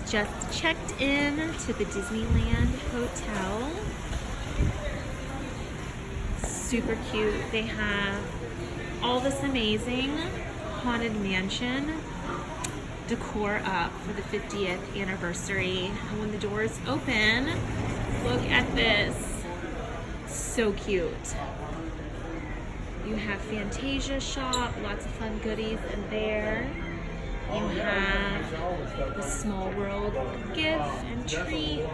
just checked in to the Disneyland Hotel. Super cute. They have all this amazing Haunted Mansion decor up for the 50th anniversary. And when the doors open, look at this. So cute. You have Fantasia shop, lots of fun goodies in there. You have the Small World gift and treats.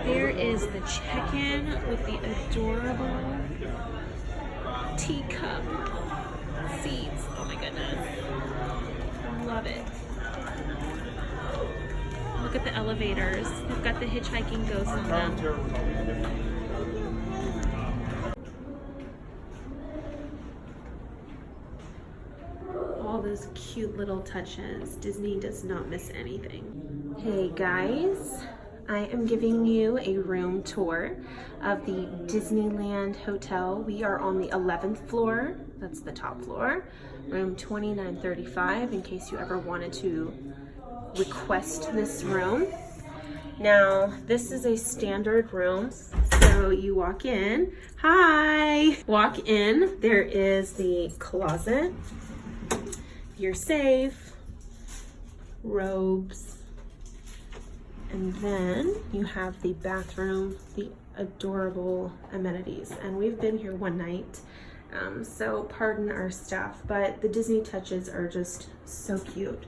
There is the check-in with the adorable teacup seats. Oh my goodness. Love it. Look at the elevators. They've got the hitchhiking ghosts on them. All those cute little touches. Disney does not miss anything. Hey guys, I am giving you a room tour of the Disneyland Hotel. We are on the 11th floor. That's the top floor. Room 2935 in case you ever wanted to request this room. Now, this is a standard room. So you walk in. Hi! Walk in. There is the closet. Your safe, robes, and then you have the bathroom, the adorable amenities. And we've been here one night, so pardon our staff, but the Disney touches are just so cute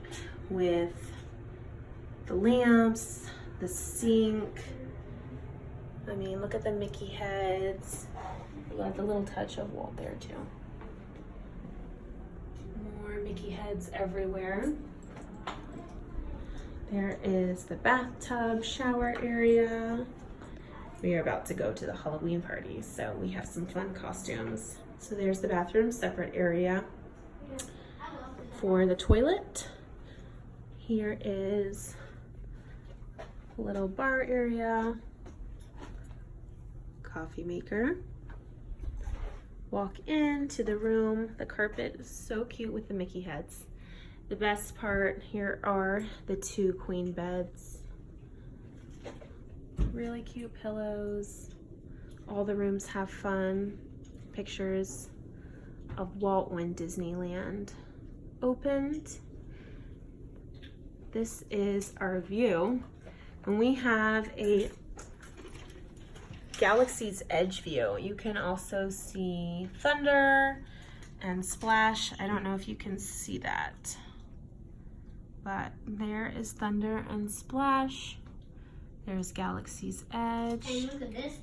with the lamps, the sink. I mean, look at the Mickey heads. We got the little touch of Walt there too. Mickey heads everywhere. There is the bathtub shower area. We are about to go to the Halloween party, so we have some fun costumes. So there's the bathroom, separate area for the toilet. Here is a little bar area, coffee maker. Walk into the room. The carpet is so cute with the Mickey heads. The best part here are the two queen beds. Really cute pillows. All the rooms have fun. Pictures of Walt when Disneyland opened. This is our view. And we have a Galaxy's Edge view. You can also see Thunder and Splash. I don't know if you can see that, but there is Thunder and Splash. There's Galaxy's Edge. And look at this.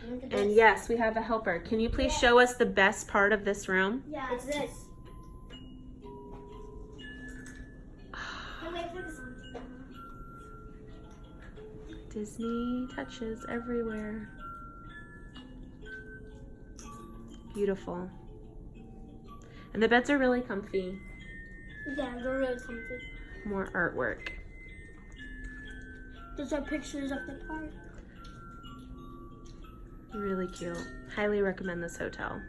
Look at this. And yes, we have a helper. Can you please show us the best part of this room? Yeah, it's this. Wait for this one. Disney touches everywhere. Beautiful. And the beds are really comfy. Yeah, they're really comfy. More artwork. Those are pictures of the park. Really cute. Highly recommend this hotel.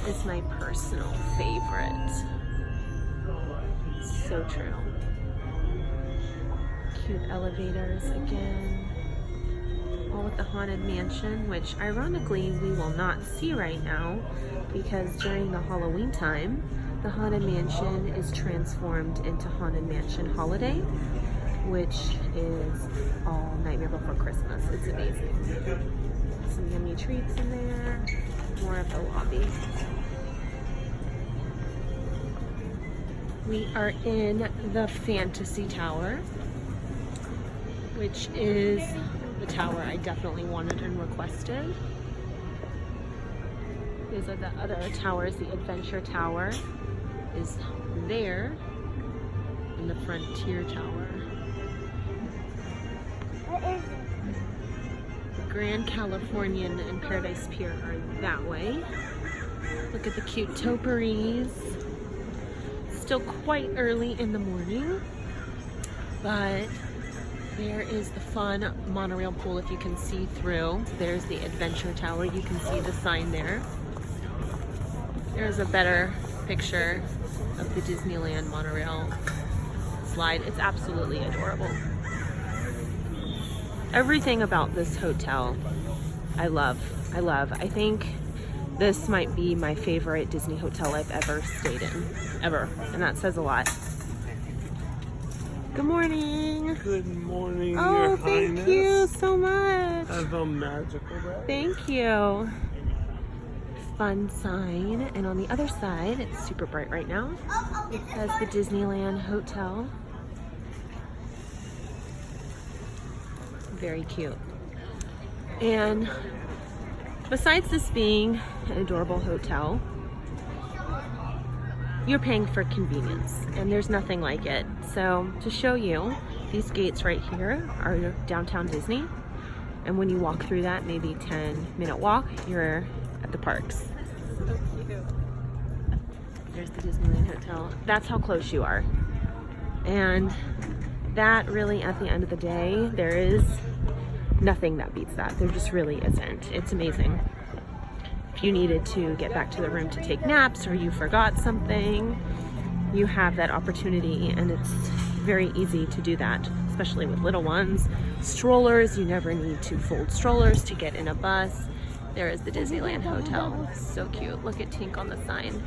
This is my personal favorite. So true. Cute elevators again. All with the Haunted Mansion, which ironically we will not see right now because during the Halloween time, the Haunted Mansion is transformed into Haunted Mansion Holiday, which is all Nightmare Before Christmas. It's amazing. Some yummy treats in there. More of the lobby. We are in the Fantasy Tower, which is the tower I definitely wanted and requested. These are the other towers. The Adventure Tower is there, and the Frontier Tower. The Grand Californian and Paradise Pier are that way. Look at the cute topiaries. Still quite early in the morning, but there is the fun monorail pool if you can see through. There's the adventure tower. You can see the sign there. There's a better picture of the Disneyland monorail slide. It's absolutely adorable. Everything about this hotel I love. I think this might be my favorite Disney hotel I've ever stayed in, ever, and that says a lot. Good morning. Good morning, Oh, Your thank Highness. you so much. Have a magical day. Thank you. Fun sign, and on the other side, it's super bright right now. It says the Disneyland Hotel. Very cute. And besides this being an adorable hotel, you're paying for convenience, and there's nothing like it. So to show you, these gates right here are downtown Disney, and when you walk through that, maybe 10-minute walk, you're at the parks. So cute. There's the Disneyland Hotel. That's how close you are. And that really, at the end of the day, there is nothing that beats that. There just really isn't. It's amazing. If you needed to get back to the room to take naps, or you forgot something, you have that opportunity, and it's very easy to do that, especially with little ones. Strollers, you never need to fold strollers to get in a bus. There is the Disneyland Hotel. So cute. Look at Tink on the sign.